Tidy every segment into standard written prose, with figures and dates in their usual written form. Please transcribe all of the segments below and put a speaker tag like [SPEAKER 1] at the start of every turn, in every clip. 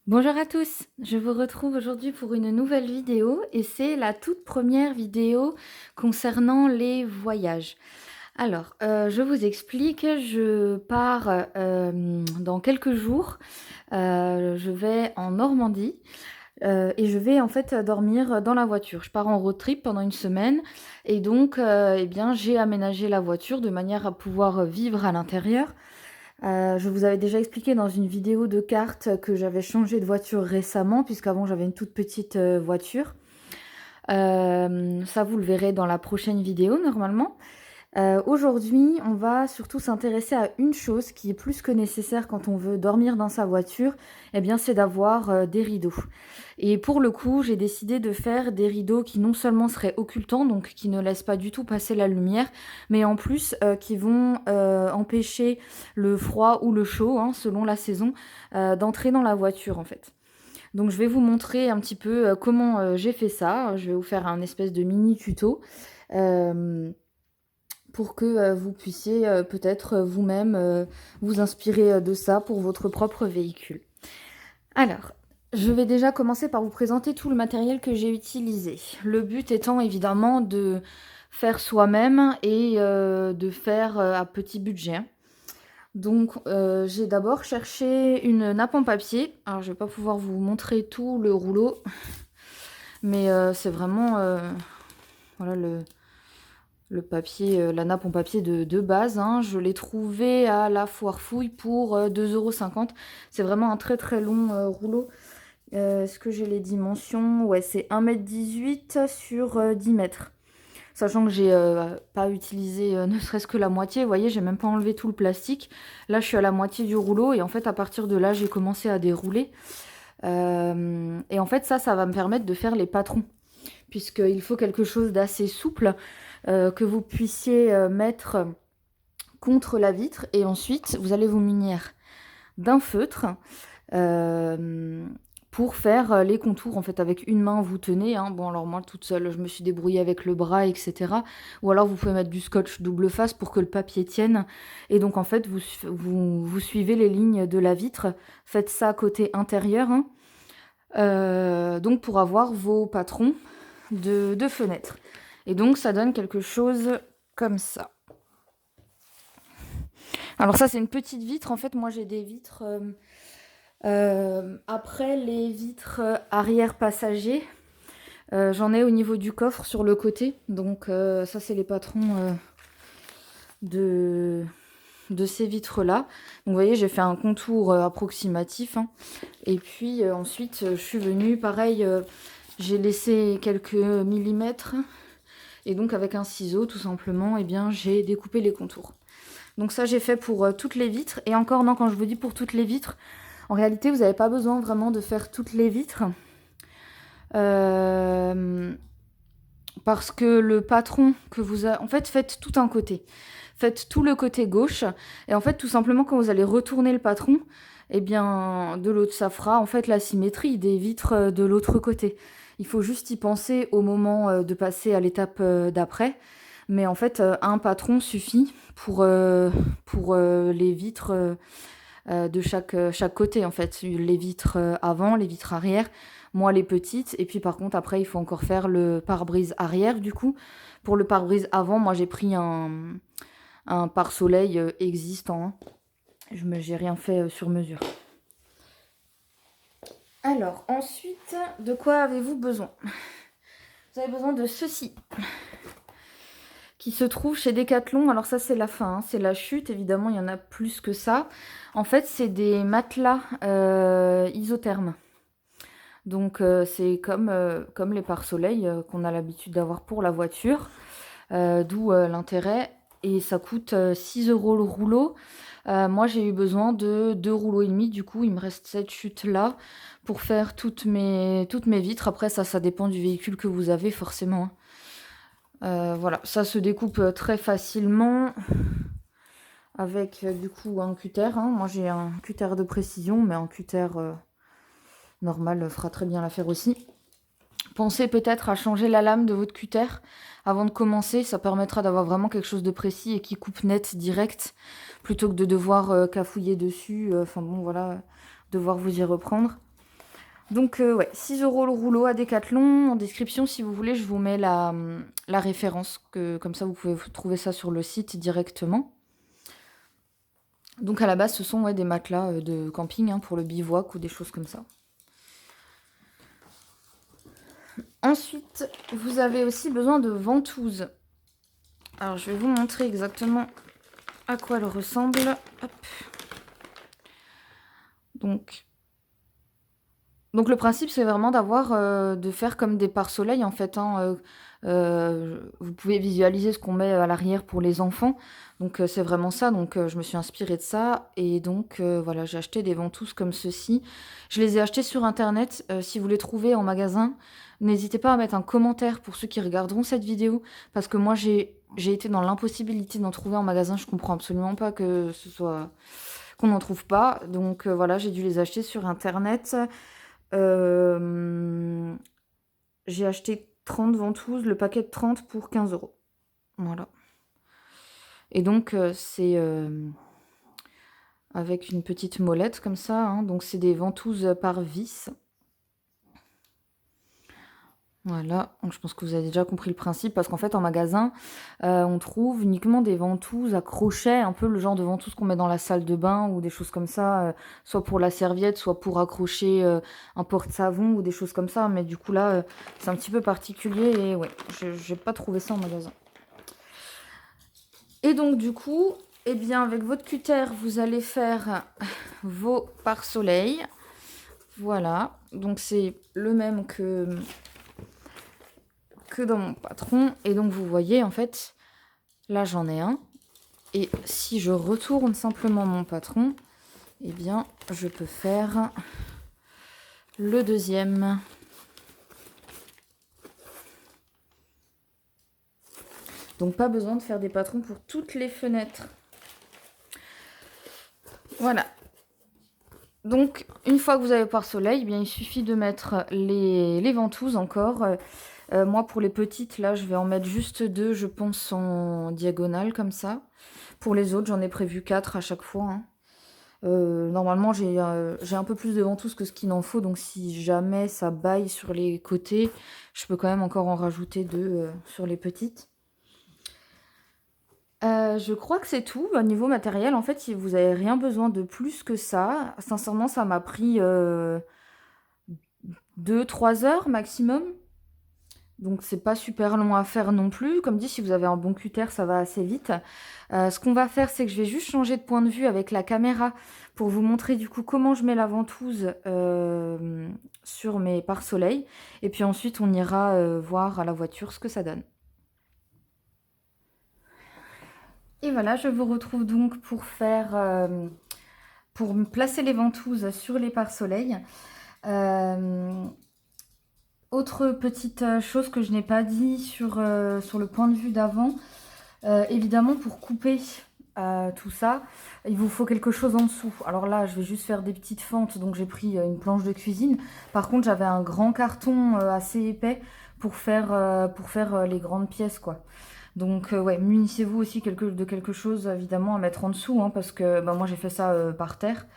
[SPEAKER 1] Bonjour à tous, je vous retrouve aujourd'hui pour une nouvelle vidéo et c'est la toute première vidéo concernant les voyages. Alors, je vous explique, je pars, dans quelques jours, je vais en Normandie, et je vais en fait, dormir dans la voiture. Je pars en road trip pendant une semaine et donc, eh bien, j'ai aménagé la voiture de manière à pouvoir, vivre à l'intérieur. Je vous avais déjà expliqué dans une vidéo de cartes que j'avais changé de voiture récemment, puisqu'avant j'avais une toute petite, voiture. Ça vous le verrez dans la prochaine vidéo normalement. Aujourd'hui, on va surtout s'intéresser à une chose qui est plus que nécessaire quand on veut dormir dans sa voiture, eh bien c'est d'avoir, des rideaux. Et pour le coup, j'ai décidé de faire des rideaux qui non seulement seraient occultants, donc qui ne laissent pas du tout passer la lumière, mais en plus, qui vont, empêcher le froid ou le chaud, hein, selon la saison, d'entrer dans la voiture en fait. Donc je vais vous montrer un petit peu, comment, j'ai fait ça. Je vais vous faire un espèce de mini tuto. Hem pour que, vous puissiez, peut-être, vous-même, vous inspirer, de ça pour votre propre véhicule. Alors, je vais déjà commencer par vous présenter tout le matériel que j'ai utilisé. Le but étant évidemment de faire soi-même et de faire, à petit budget, hein. Donc, j'ai d'abord cherché une nappe en papier. Alors je vais pas pouvoir vous montrer tout le rouleau, mais c'est vraiment, voilà le papier, la nappe en papier de base, hein. Je l'ai trouvé à la foire fouille pour, 2,50 €. C'est vraiment un très, très long, rouleau. Est-ce que j'ai les dimensions? Ouais, c'est 1,18 m sur, 10 mètres. Sachant que j'ai, pas utilisé, ne serait-ce que la moitié. Vous voyez, j'ai même pas enlevé tout le plastique. Là, je suis à la moitié du rouleau et en fait, à partir de là, j'ai commencé à dérouler. Et en fait, ça va me permettre de faire les patrons, puisqu'il faut quelque chose d'assez souple, que vous puissiez, mettre contre la vitre et ensuite vous allez vous munir d'un feutre, pour faire, les contours. En fait, avec une main, vous tenez, hein. Bon, alors moi, toute seule, je me suis débrouillée avec le bras et cetera. Ou alors vous pouvez mettre du scotch double face pour que le papier tienne et donc en fait, vous suivez les lignes de la vitre. Faites ça côté intérieur, hein, donc pour avoir vos patrons de fenêtres et donc ça donne quelque chose comme ça. Alors ça, c'est une petite vitre. En fait, moi, j'ai des vitres, après les vitres, arrière passagers, j'en ai au niveau du coffre sur le côté. Donc ça, c'est les patrons, de ces vitres-là. Donc vous voyez, j'ai fait un contour, approximatif, hein. Et puis, ensuite, je suis venue pareil, j'ai laissé quelques millimètres et donc avec un ciseau, tout simplement, eh bien, j'ai découpé les contours. Donc ça, j'ai fait pour, toutes les vitres et encore non, quand je vous dis pour toutes les vitres, en réalité, vous n'avez pas besoin vraiment de faire toutes les vitres. Parce que le patron que vous avez... En fait, faites tout un côté. Faites tout le côté gauche. Et en fait, tout simplement, quand vous allez retourner le patron, eh bien, de l'autre, ça fera en fait la symétrie des vitres de l'autre côté. Il faut juste y penser au moment de passer à l'étape d'après. Mais en fait, un patron suffit pour les vitres de chaque côté, en fait. Les vitres avant, les vitres arrière, moi les petites. Et puis par contre, après, il faut encore faire le pare-brise arrière, du coup. Pour le pare-brise avant, moi j'ai pris un pare-soleil existant, hein. J'ai rien fait sur mesure. Alors, ensuite, de quoi avez-vous besoin? Vous avez besoin de ceci, qui se trouve chez Decathlon. Alors ça, c'est la fin, hein, c'est la chute. Évidemment, il y en a plus que ça. En fait, c'est des matelas isothermes. Donc c'est comme les pare-soleil qu'on a l'habitude d'avoir pour la voiture, d'où l'intérêt. Et ça coûte 6 € le rouleau. Moi, j'ai eu besoin de 2 rouleaux et demi. Du coup, il me reste cette chute-là pour faire toutes mes vitres. Après, ça dépend du véhicule que vous avez, forcément, hein. Voilà, ça se découpe très facilement avec du coup un cutter, hein. Moi, j'ai un cutter de précision, mais un cutter normal fera très bien l'affaire aussi. Pensez peut-être à changer la lame de votre cutter avant de commencer. Ça permettra d'avoir vraiment quelque chose de précis et qui coupe net, direct, plutôt que de devoir cafouiller dessus. Enfin bon, voilà, devoir vous y reprendre. Donc ouais, 6 € le rouleau à Decathlon. En description, si vous voulez, je vous mets la référence, comme ça vous pouvez trouver ça sur le site directement. Donc à la base, ce sont des matelas de camping hein, pour le bivouac ou des choses comme ça. Ensuite, vous avez aussi besoin de ventouses. Alors je vais vous montrer exactement à quoi elles ressemblent. Hop. Donc le principe, c'est vraiment de faire comme des pare-soleil en fait, hein, vous pouvez visualiser ce qu'on met à l'arrière pour les enfants. Donc c'est vraiment ça, donc je me suis inspirée de ça et donc voilà, j'ai acheté des ventouses comme ceci. Je les ai achetées sur internet, si vous les trouvez en magasin, n'hésitez pas à mettre un commentaire pour ceux qui regarderont cette vidéo parce que moi j'ai été dans l'impossibilité d'en trouver en magasin, je comprends absolument pas que ce soit qu'on n'en trouve pas. Donc voilà, j'ai dû les acheter sur internet. J'ai acheté 30 ventouses, le paquet de 30 pour 15 €. Voilà. Et donc, c'est avec une petite molette comme ça. Hein. Donc, c'est des ventouses par vis. Voilà, donc je pense que vous avez déjà compris le principe parce qu'en fait en magasin, on trouve uniquement des ventouses à crochet, un peu le genre de ventouses qu'on met dans la salle de bain ou des choses comme ça, soit pour la serviette, soit pour accrocher un porte-savon ou des choses comme ça. Mais du coup là, c'est un petit peu particulier et ouais, j'ai pas trouvé ça en magasin. Et donc du coup, eh bien avec votre cutter, vous allez faire vos pare-soleil. Voilà, donc c'est le même que dans mon patron. Et donc vous voyez en fait, là j'en ai un. Et si je retourne simplement mon patron, eh bien je peux faire le deuxième. Donc pas besoin de faire des patrons pour toutes les fenêtres. Voilà. Donc une fois que vous avez pare-soleil, eh bien il suffit de mettre les ventouses encore. Moi, pour les petites, là, je vais en mettre juste 2, je pense, en diagonale, comme ça. Pour les autres, j'en ai prévu 4 à chaque fois. Hein. Normalement, j'ai un peu plus de ventouses que ce qu'il en faut, donc si jamais ça baille sur les côtés, je peux quand même encore en rajouter 2 sur les petites. Je crois que c'est tout. Au niveau matériel, en fait, si vous n'avez rien besoin de plus que ça, sincèrement, ça m'a pris 2-3 heures maximum. Donc c'est pas super long à faire non plus. Comme dit, si vous avez un bon cutter, ça va assez vite. Ce qu'on va faire, c'est que je vais juste changer de point de vue avec la caméra pour vous montrer du coup comment je mets la ventouse sur mes pare-soleil. Et puis ensuite, on ira voir à la voiture ce que ça donne. Et voilà, je vous retrouve donc pour placer les ventouses sur les pare-soleil. Autre petite chose que je n'ai pas dit sur le point de vue d'avant, évidemment pour couper tout ça, il vous faut quelque chose en dessous. Alors là, je vais juste faire des petites fentes, donc j'ai pris une planche de cuisine. Par contre, j'avais un grand carton assez épais pour faire les grandes pièces, quoi. Donc ouais, munissez-vous aussi de quelque chose évidemment à mettre en dessous, hein, parce que moi j'ai fait ça par terre.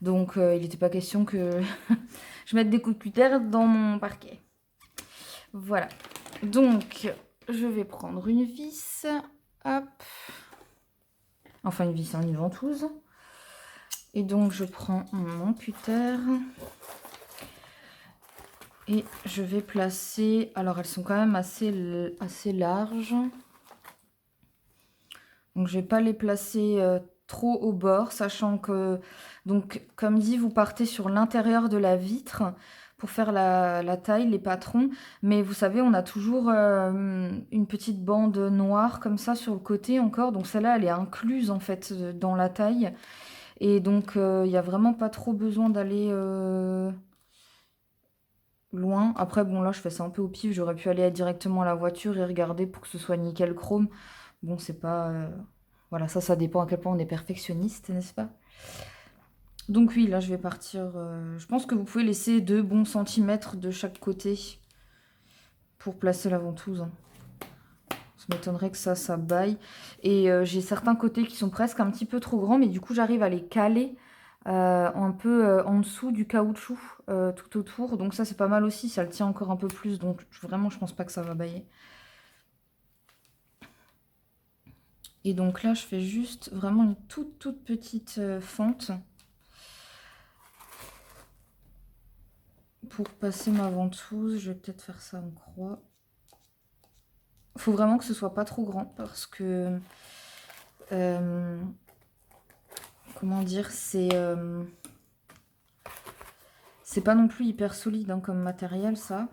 [SPEAKER 1] Donc il n'était pas question que je mette des coups de cutter dans mon parquet. Voilà. Donc je vais prendre une vis. Hop. Enfin une vis, hein, une ventouse. Et donc je prends mon cutter. Et je vais placer... Alors elles sont quand même assez larges. Donc je vais pas les placer trop au bord, sachant que, donc comme dit, vous partez sur l'intérieur de la vitre pour faire la taille, les patrons. Mais vous savez, on a toujours une petite bande noire comme ça sur le côté encore. Donc celle-là, elle est incluse en fait dans la taille. Et donc il n'y a vraiment pas trop besoin d'aller loin. Après, bon là, je fais ça un peu au pif. J'aurais pu aller directement à la voiture et regarder pour que ce soit nickel chrome. Bon, c'est pas... Voilà, ça dépend à quel point on est perfectionniste, n'est-ce pas? Donc oui, là, je vais partir... je pense que vous pouvez laisser 2 bons centimètres de chaque côté pour placer la ventouse. Ça m'étonnerait que ça baille. Et j'ai certains côtés qui sont presque un petit peu trop grands, mais du coup, j'arrive à les caler un peu en dessous du caoutchouc tout autour. Donc ça c'est pas mal aussi, ça le tient encore un peu plus. Donc vraiment je pense pas que ça va bailler. Et donc là je fais juste vraiment une toute petite fente pour passer ma ventouse. Je vais peut-être faire ça en croix. Faut vraiment que ce soit pas trop grand parce que comment dire, c'est pas non plus hyper solide hein, comme matériel ça.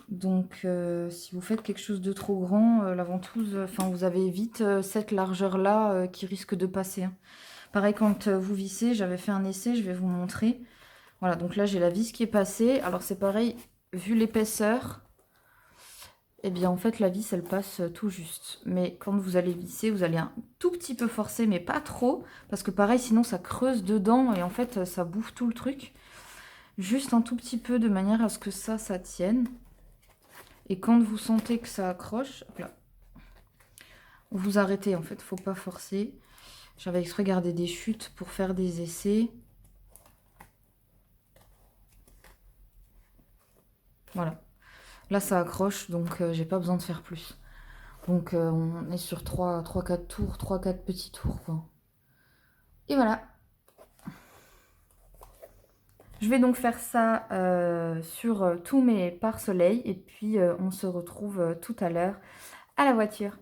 [SPEAKER 1] Donc si vous faites quelque chose de trop grand, la ventouse, enfin vous avez vite cette largeur là qui risque de passer. Hein. Pareil quand vous vissez, j'avais fait un essai, je vais vous montrer. Voilà, donc là j'ai la vis qui est passée. Alors c'est pareil, vu l'épaisseur, eh bien en fait la vis elle passe tout juste. Mais quand vous allez visser, vous allez un tout petit peu forcer, mais pas trop. Parce que pareil, sinon ça creuse dedans et en fait ça bouffe tout le truc. Juste un tout petit peu de manière à ce que ça tienne. Et quand vous sentez que ça accroche, hop là, vous arrêtez en fait, faut pas forcer. J'avais exprès gardé des chutes pour faire des essais. Voilà. Là, ça accroche, donc j'ai pas besoin de faire plus. Donc on est sur 3-4 tours, 3-4 petits tours, quoi. Et voilà. Je vais donc faire ça sur tous mes pare-soleil et puis on se retrouve tout à l'heure à la voiture.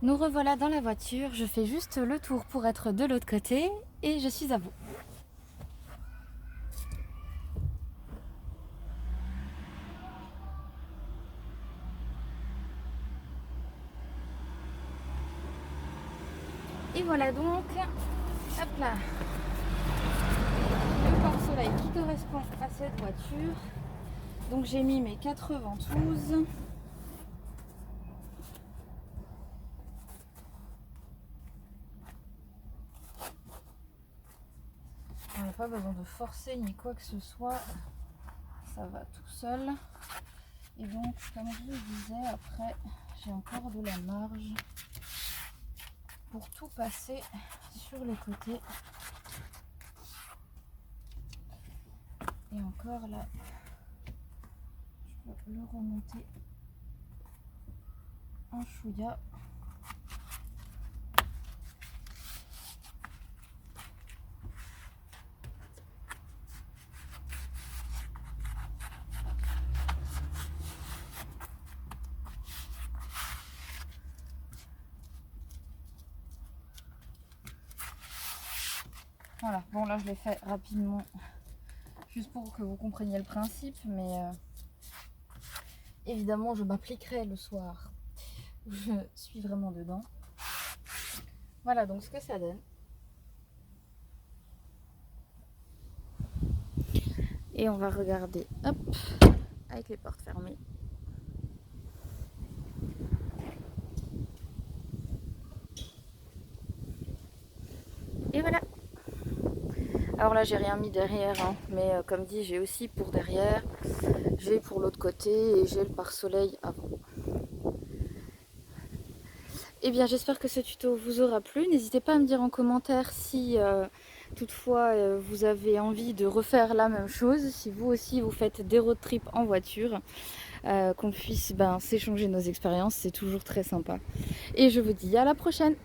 [SPEAKER 1] Nous revoilà dans la voiture, je fais juste le tour pour être de l'autre côté et je suis à vous. Et voilà donc, hop là, le pare-soleil qui correspond à cette voiture. Donc j'ai mis mes 4 ventouses. On n'a pas besoin de forcer ni quoi que ce soit, ça va tout seul. Et donc comme je le disais, après j'ai encore de la marge pour tout passer sur les côtés. Et encore là, je peux le remonter en chouïa. Voilà, bon là je l'ai fait rapidement, juste pour que vous compreniez le principe, mais évidemment je m'appliquerai le soir où je suis vraiment dedans. Voilà donc ce que ça donne. Et on va regarder, hop, avec les portes fermées. Et voilà. Alors là j'ai rien mis derrière, hein, mais comme dit j'ai aussi pour derrière, j'ai pour l'autre côté et j'ai le pare-soleil avant. Eh bien j'espère que ce tuto vous aura plu, n'hésitez pas à me dire en commentaire si toutefois vous avez envie de refaire la même chose, si vous aussi vous faites des road trips en voiture, qu'on puisse s'échanger nos expériences, c'est toujours très sympa. Et je vous dis à la prochaine!